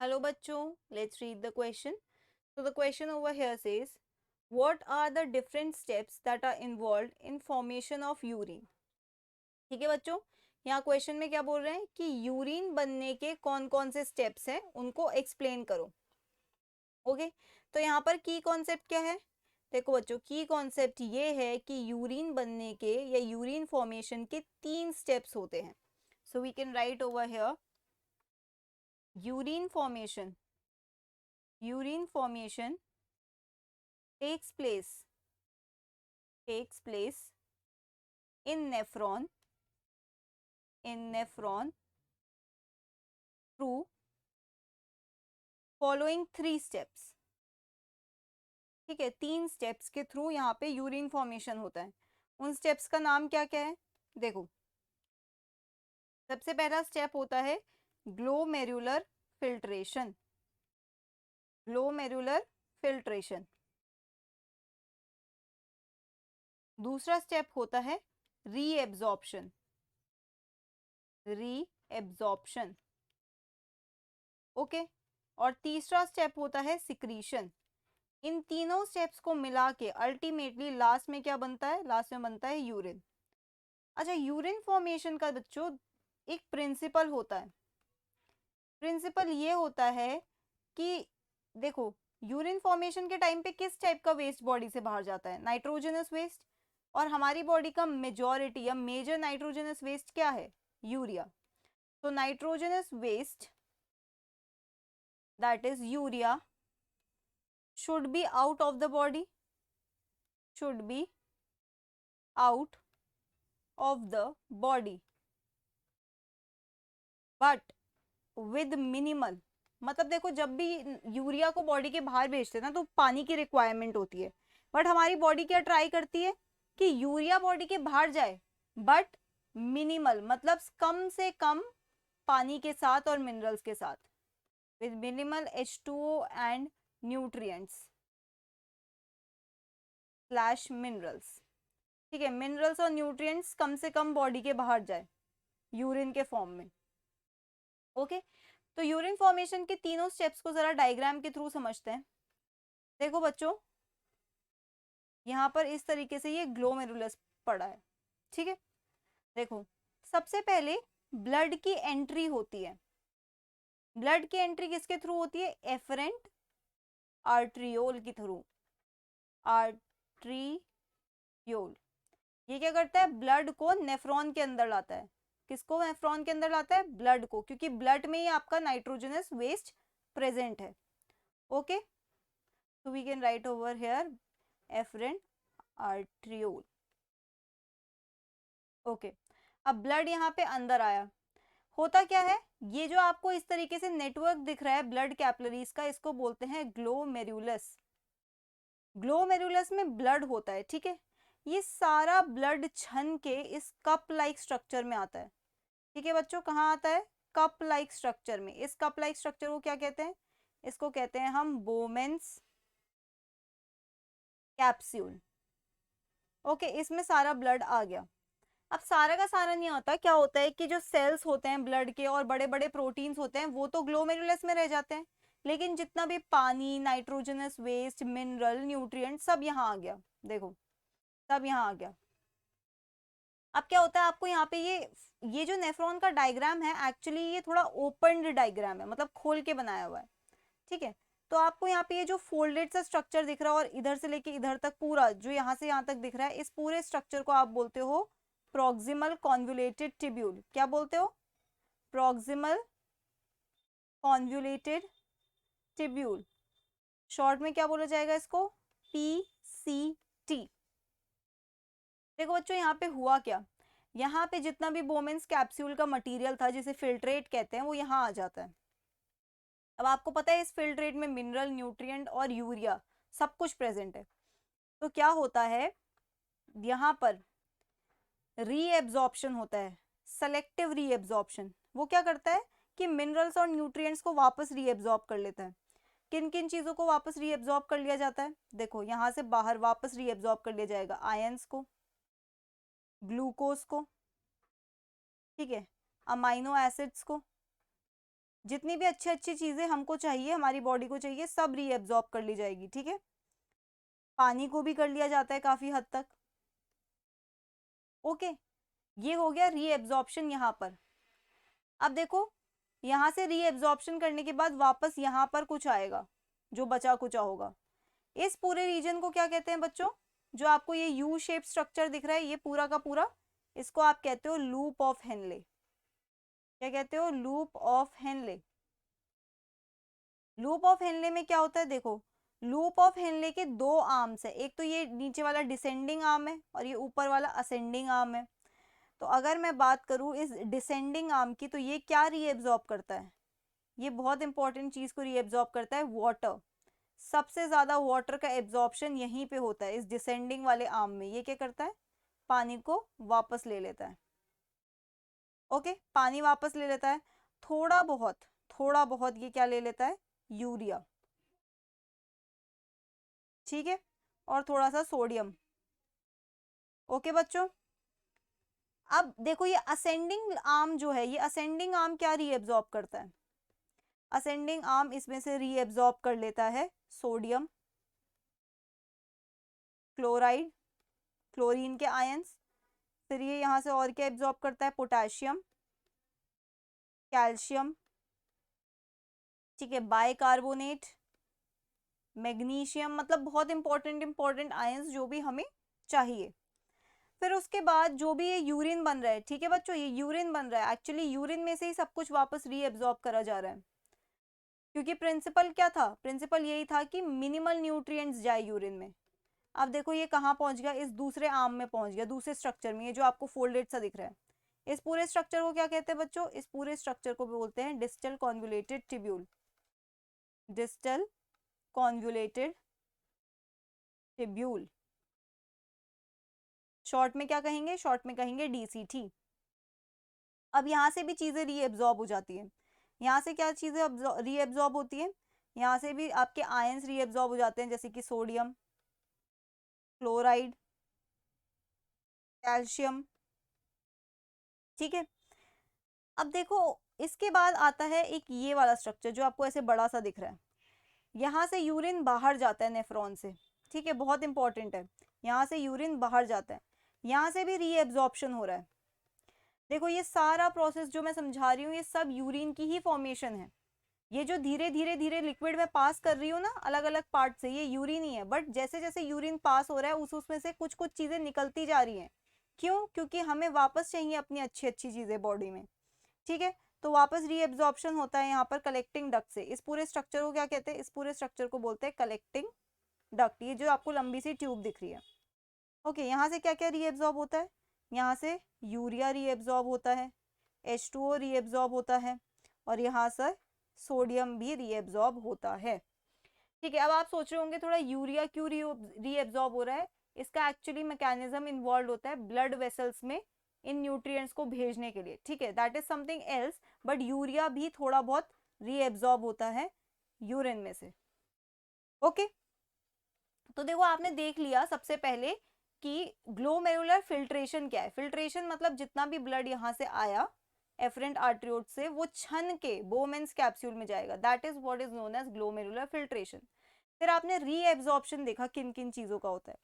Hello bachcho, let's read the question. So the question over here says, what are the different steps that are involved in formation of urine? ठीक है बच्चों, यहाँ question में क्या बोल रहे हैं कि यूरिन बनने के कौन कौन से स्टेप्स हैं उनको एक्सप्लेन करो। ओके, तो यहाँ पर की कॉन्सेप्ट क्या है? देखो बच्चों, की कॉन्सेप्ट ये है कि यूरिन बनने के या यूरिन फॉर्मेशन के 3 स्टेप्स होते हैं। So we can write over here urine formation takes place in nephron through following 3 steps। ठीक है, 3 स्टेप्स के थ्रू यहाँ पे यूरिन फॉर्मेशन होता है। उन स्टेप्स का नाम क्या क्या है? देखो, सबसे पहला स्टेप होता है ग्लोमेरुलर फिल्ट्रेशन। दूसरा स्टेप होता है रीएब्जॉर्प्शन। ओके, और तीसरा स्टेप होता है सिक्रीशन। इन तीनों स्टेप्स को मिला के अल्टीमेटली लास्ट में क्या बनता है? लास्ट में बनता है यूरिन। अच्छा, यूरिन फॉर्मेशन का बच्चों एक प्रिंसिपल होता है। प्रिंसिपल ये होता है कि देखो, यूरिन फॉर्मेशन के टाइम पे किस टाइप का वेस्ट बॉडी से बाहर जाता है? Nitrogenous waste. और हमारी बॉडी का मेजॉरिटी या मेजर नाइट्रोजनस वेस्ट क्या है? यूरिया। तो nitrogenous waste, that is urea, should be out of the body, should be out of the body, but with minimal। मतलब देखो, जब भी यूरिया को बॉडी के बाहर भेजते हैं ना तो पानी की रिक्वायरमेंट होती है, बट हमारी बॉडी क्या ट्राई करती है कि यूरिया बॉडी के बाहर जाए बट मिनिमल, मतलब कम से कम पानी के साथ और मिनरल्स के साथ, with minimal H2O and nutrients slash minerals. ठीक है, मिनरल्स और न्यूट्रिएंट्स कम से कम बॉडी के बाहर जाए यूरिन के फॉर्म में। ओके, तो यूरिन फॉर्मेशन के तीनों स्टेप्स को जरा डायग्राम के थ्रू समझते हैं। देखो बच्चों, यहाँ पर इस तरीके से ये ग्लोमेरुलस पड़ा है। ठीक है, देखो, सबसे पहले ब्लड की एंट्री होती है। ब्लड की एंट्री किसके थ्रू होती है? एफरेंट आर्ट्रियोल के थ्रू। आर्ट्रियोल ये क्या करता है? ब्लड को नेफ्रॉन के अंदर लाता है। किसको नेफ्रॉन के अंदर लाता है? ब्लड को, क्योंकि ब्लड में ही आपका नाइट्रोजनस वेस्ट प्रेजेंट है। Okay, so we can write over here efferent arteriole। Okay, अब ब्लड यहाँ पे अंदर आया, होता क्या है? ये जो आपको इस तरीके से नेटवर्क दिख रहा है ब्लड कैपिलरीज का, इसको बोलते हैं ग्लोमेरुलस। ग्लोमेरुलस में ब्लड होता है। ठीक है, ये सारा ब्लड छन के इस कप लाइक स्ट्रक्चर में आता है। ठीक है बच्चों, कहाँ आता है? कप लाइक स्ट्रक्चर में। इस कप लाइक स्ट्रक्चर को क्या कहते हैं? इसको कहते हैं हम बोमेन्स कैप्सूल। ओके, इसमें सारा ब्लड आ गया। अब सारा का सारा नहीं होता, क्या होता है कि जो सेल्स होते हैं ब्लड के और बड़े बड़े प्रोटीन्स होते हैं वो तो ग्लोमेरुलस में रह जाते हैं, लेकिन जितना भी पानी, नाइट्रोजनस वेस्ट, मिनरल, न्यूट्रिएंट सब यहाँ आ गया। देखो, सब यहाँ आ गया। अब क्या होता है, आपको यहाँ पे ये जो नेफ्रॉन का डायग्राम है एक्चुअली ये थोड़ा ओपन डायग्राम है, मतलब खोल के बनाया हुआ है। ठीक है, तो आपको यहाँ पे ये जो फोल्डेड सा स्ट्रक्चर दिख रहा है और इधर से लेके इधर तक पूरा जो यहाँ से यहाँ तक दिख रहा है, इस पूरे स्ट्रक्चर को आप बोलते हो प्रॉक्सिमल कॉन्वुलेटेड टिब्यूल। क्या बोलते हो? Proximal convoluted tubule. शॉर्ट में क्या बोला जाएगा इसको? PCT। देखो बच्चों, यहाँ पे हुआ क्या, यहाँ पे जितना भी बोमेन्स कैप्सूल का मटेरियल था जिसे फिल्ट्रेट कहते हैं वो यहाँ आ जाता है। अब आपको पता है इस फिल्ट्रेट में मिनरल, न्यूट्रिएंट और यूरिया सब कुछ प्रेजेंट है। तो क्या होता है, यहाँ पर रीएब्जॉर्प्शन होता है, सेलेक्टिव रीएब्जॉर्प्शन। वो क्या करता है कि मिनरल्स और न्यूट्रिएंट्स को वापस रीएब्जॉर्ब कर लेता है। किन किन चीजों को वापस रीएब्जॉर्ब कर लिया जाता है? देखो, यहाँ से बाहर वापस रीएब्जॉर्ब कर लिया जाएगा आयंस को, ग्लूकोज को, ठीक है, अमाइनो एसिड्स को, जितनी भी अच्छी अच्छी चीजें हमको चाहिए, हमारी बॉडी को चाहिए, सब रीएब्जॉर्ब कर ली जाएगी। ठीक है, पानी को भी कर लिया जाता है काफी हद तक। ओके, ये हो गया रीएब्जॉर्प्शन यहाँ पर। अब देखो, यहाँ से रीएब्जॉर्प्शन करने के बाद वापस यहाँ पर कुछ आएगा, जो बचा कुचा होगा। इस पूरे रीजन को क्या कहते हैं बच्चों? जो आपको ये यू शेप स्ट्रक्चर दिख रहा है, ये पूरा का पूरा, इसको आप कहते हो लूप ऑफ हेनले। क्या कहते हो? Loop of Henle. Loop of Henle में क्या होता है? देखो, लूप ऑफ हेनले के दो आर्म्स है, एक तो ये नीचे वाला डिसेंडिंग आर्म है और ये ऊपर वाला असेंडिंग आर्म है। तो अगर मैं बात करूं इस डिसेंडिंग आर्म की, तो ये क्या रीएब्जॉर्ब करता है? ये बहुत इंपॉर्टेंट चीज को रीएब्जॉर्ब करता है, वाटर। सबसे ज्यादा वाटर का एब्जॉर्प्शन यहीं पे होता है, इस डिसेंडिंग वाले आर्म में। ये क्या करता है? पानी को वापस ले लेता है। ओके, पानी वापस ले लेता है। थोड़ा बहुत, थोड़ा बहुत ये क्या ले लेता है? यूरिया। ठीक है, और थोड़ा सा सोडियम। ओके बच्चों, अब देखो ये असेंडिंग आर्म जो है, ये असेंडिंग आर्म क्या रीएब्जॉर्ब करता है? असेंडिंग आर्म इसमें से रीएब्जॉर्ब कर लेता है सोडियम क्लोराइड, क्लोरीन के आयंस। फिर ये यहाँ से और क्या एब्जॉर्ब करता है? पोटेशियम, कैल्शियम, ठीक है, बाइकार्बोनेट, मैग्नीशियम, मतलब बहुत इंपॉर्टेंट इंपॉर्टेंट आयंस जो भी हमें चाहिए। फिर उसके बाद जो भी ये यूरिन बन रहा है, ठीक है बच्चों, ये यूरिन बन रहा है, एक्चुअली यूरिन में से ही सब कुछ वापस रीएब्जॉर्ब करा जा रहा है। क्योंकि प्रिंसिपल क्या था? प्रिंसिपल यही था कि मिनिमल न्यूट्रिएंट्स जाए यूरिन में। अब देखो ये कहाँ पहुंच गया? इस दूसरे आर्म में पहुंच गया, दूसरे स्ट्रक्चर में, ये जो आपको फोल्डेड सा दिख रहा है। इस पूरे स्ट्रक्चर को क्या कहते हैं बच्चों? इस पूरे स्ट्रक्चर को बोलते हैं distal convoluted tubule. Distal convoluted tubule, short में क्या कहेंगे? शॉर्ट में कहेंगे डीसीटी। अब यहाँ से भी चीजें रीएब्जॉर्ब हो जाती है। यहाँ से क्या चीजें रीएब्जॉर्ब होती है? यहाँ से भी आपके आयंस रीएब्जॉर्ब हो जाते हैं, जैसे कि सोडियम, क्लोराइड, कैल्शियम। ठीक है, अब देखो इसके बाद आता है एक ये वाला स्ट्रक्चर जो आपको ऐसे बड़ा सा दिख रहा है। यहाँ से यूरिन बाहर जाता है नेफ्रॉन से। ठीक है, बहुत इंपॉर्टेंट है। यहाँ से यूरिन बाहर जाता है, यहाँ से भी रीएब्जॉर्प्शन हो रहा है। देखो ये सारा प्रोसेस जो मैं समझा रही हूँ, ये सब यूरिन की ही फॉर्मेशन है। ये जो धीरे धीरे धीरे लिक्विड में पास कर रही हूँ ना अलग अलग पार्ट से, ये यूरिन ही है। बट जैसे जैसे यूरिन पास हो रहा है उसमें से कुछ कुछ चीजें निकलती जा रही हैं। क्यों? क्योंकि हमें वापस चाहिए अपनी अच्छी अच्छी चीजें बॉडी में। ठीक है, तो वापस रीएब्जॉर्प्शन होता है यहाँ पर कलेक्टिंग डक्ट से। इस पूरे स्ट्रक्चर को क्या कहते हैं? इस पूरे स्ट्रक्चर को बोलते हैं कलेक्टिंग डक्ट। ये जो आपको लंबी सी ट्यूब दिख रही है। ओके, यहाँ से क्या क्या रीएब्जॉर्ब होता है? यहाँ से यूरिया रीएब्जॉर्ब होता है, H2O रीएब्जॉर्ब होता है, और यहाँ से सोडियम भी रीएब्जॉर्ब होता है। ठीक है, अब आप सोच रहे होंगे थोड़ा यूरिया क्यों रीएब्जॉर्ब हो रहा है? इसका एक्चुअली मैकेनिज्म इन्वॉल्व होता है ब्लड वेसल्स में इन न्यूट्रिएंट्स को भेजने के लिए। ठीक है, that is something else, but urea भी थोड़ा बहुत रीएब्जॉर्ब होता है यूरिन में से। ओके, तो देखो आपने देख लिया सबसे पहले कि ग्लोमेरुलर फिल्ट्रेशन क्या है। फिल्ट्रेशन मतलब जितना भी ब्लड यहाँ से आया एफरेंट आर्टरियोड से, वो छन के बोमेन्स कैप्सूल में जाएगा। That is what is known as glomerular filtration. फिर आपने रीएब्जॉर्प्शन देखा किन किन चीजों का होता है।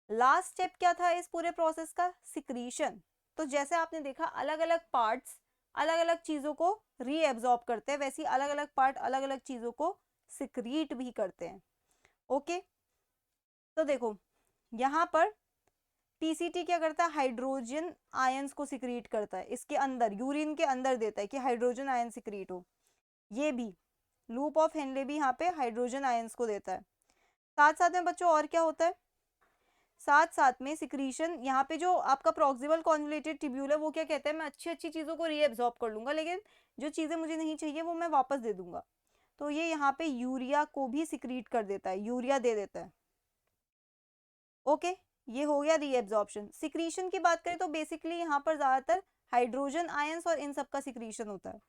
लास्ट स्टेप क्या था इस पूरे प्रोसेस का? सिक्रीशन। तो जैसे आपने देखा अलग अलग पार्ट्स अलग अलग चीजों को रीएब्जॉर्ब करते हैं, वैसे अलग अलग पार्ट अलग अलग चीजों को सिक्रीट भी करते हैं। ओके, तो देखो यहाँ पर टीसीटी क्या करता है? हाइड्रोजन आयंस को सिक्रीट करता है, इसके अंदर यूरिन के अंदर देता है कि हाइड्रोजन आयन सिक्रीट हो। ये भी लूप ऑफ हेनले भी यहाँ पे हाइड्रोजन आयंस को देता है। साथ साथ में बच्चों और क्या होता है? साथ साथ में सिक्रीशन, यहाँ पे जो आपका प्रॉक्सिमल कॉन्वुलेटेड ट्यूब्यूल है वो क्या कहता है? मैं अच्छी अच्छी चीजों को रीएब्जॉर्ब कर लूंगा, लेकिन जो चीजें मुझे नहीं चाहिए वो मैं वापस दे दूंगा। तो ये यहाँ पे यूरिया को भी सिक्रीट कर देता है, यूरिया दे देता है। ओके, ये हो गया रीएब्जॉर्प्शन। सिक्रीशन की बात करें तो बेसिकली यहाँ पर ज्यादातर हाइड्रोजन आयंस और इन सब का सिक्रीशन होता है।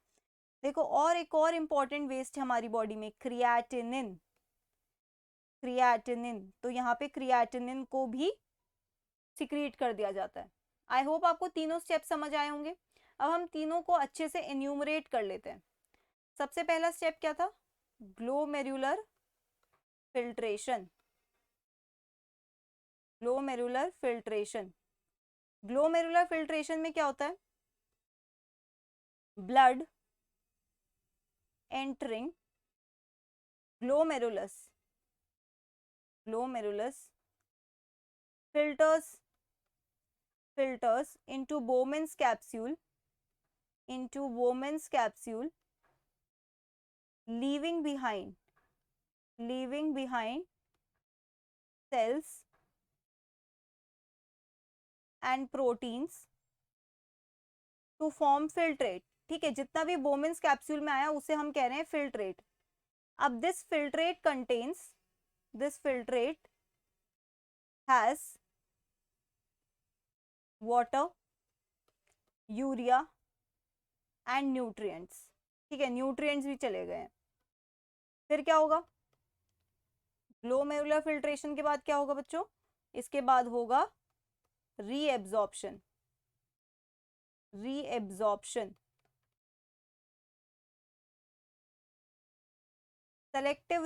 देखो और एक और इंपॉर्टेंट वेस्ट है हमारी बॉडी में, क्रिएटिनिन। क्रिएटिनिन, तो यहाँ पे क्रिएटिनिन को भी सिक्रीट कर दिया जाता है। आई होप आपको तीनों स्टेप समझ आए होंगे। अब हम तीनों को अच्छे से एन्यूमरेट कर लेते हैं। सबसे पहला स्टेप क्या था? Glomerular filtration. Glomerular filtration. Glomerular filtration में क्या होता है? Blood entering glomerulus filters into Bowman's capsule leaving behind cells and proteins to form filtrate। ठीक है, जितना भी बोमेंस कैप्सूल में आया उसे हम कह रहे हैं फिल्ट्रेट। अब this filtrate has water, urea and nutrients. ठीक है, न्यूट्रिएंट्स भी चले गए। फिर क्या होगा? ग्लोमेरुलर फिल्ट्रेशन के बाद क्या होगा बच्चों? इसके बाद होगा रीएब्जॉर्प्शन। सेलेक्टिव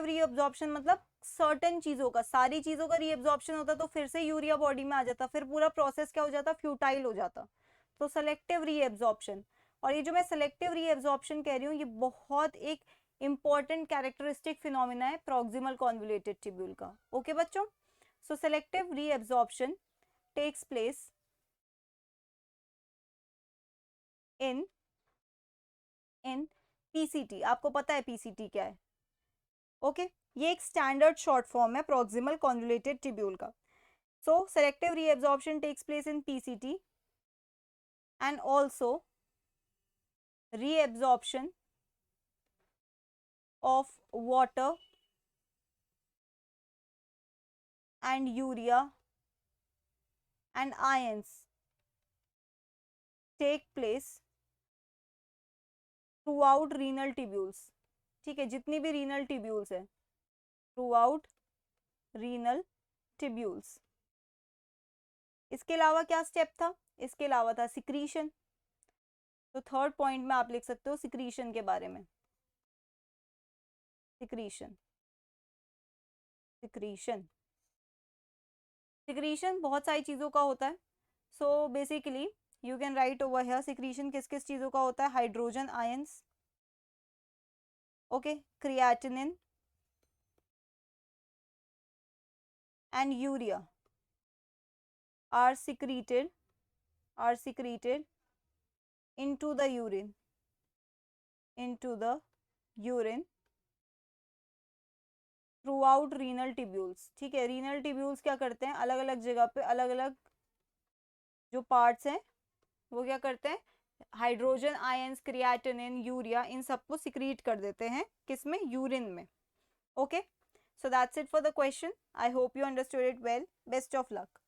रीएब्जॉर्प्शन मतलब सर्टेन चीजों का, सारी चीजों का रीएब्जॉर्प्शन होता तो फिर से यूरिया बॉडी में आ जाता, फिर पूरा प्रोसेस क्या हो जाता? फ्यूटाइल हो जाता। तो सेलेक्टिव रीएब्जॉर्प्शन। और ये जो मैं सेलेक्टिव रीएब्जॉर्प्शन कह रही हूँ, ये बहुत एक इंपॉर्टेंट कैरेक्टरिस्टिक फिनोमिना है प्रॉक्सिमल कॉन्वोल्यूटेड ट्यूब्यूल का। ओके बच्चों, so selective reabsorption takes place in PCT. आपको पता है पीसीटी क्या है? ओके, ये एक स्टैंडर्ड शॉर्ट फॉर्म है प्रॉक्सिमल कॉन्वोल्यूटेड ट्यूब्यूल का। So selective reabsorption takes place in PCT and also reabsorption of water and urea and ions take place throughout renal tubules। ठीक है, जितनी भी रीनल ट्यूब्यूल्स है, थ्रूआउट रीनल ट्यूब्यूल्स। इसके अलावा क्या स्टेप था? इसके अलावा था सिक्रीशन। तो थर्ड पॉइंट में आप लिख सकते हो सिक्रीशन के बारे में। सिक्रीशन बहुत सारी चीजों का होता है। So basically you can write over here secretion किस किस चीजों का होता है? Hydrogen ions, okay, creatinine and urea are secreted into the urine throughout renal tubules। ठीक है, रीनल ट्यूब्यूल्स क्या करते हैं? अलग अलग जगह पे अलग अलग जो पार्ट्स हैं वो क्या करते हैं? हाइड्रोजन आयंस, क्रिएटिनिन, यूरिया, इन सबको सिक्रीट कर देते हैं किसमें? यूरिन में। Okay, so that's it for the question. I hope you understood it well. Best of luck.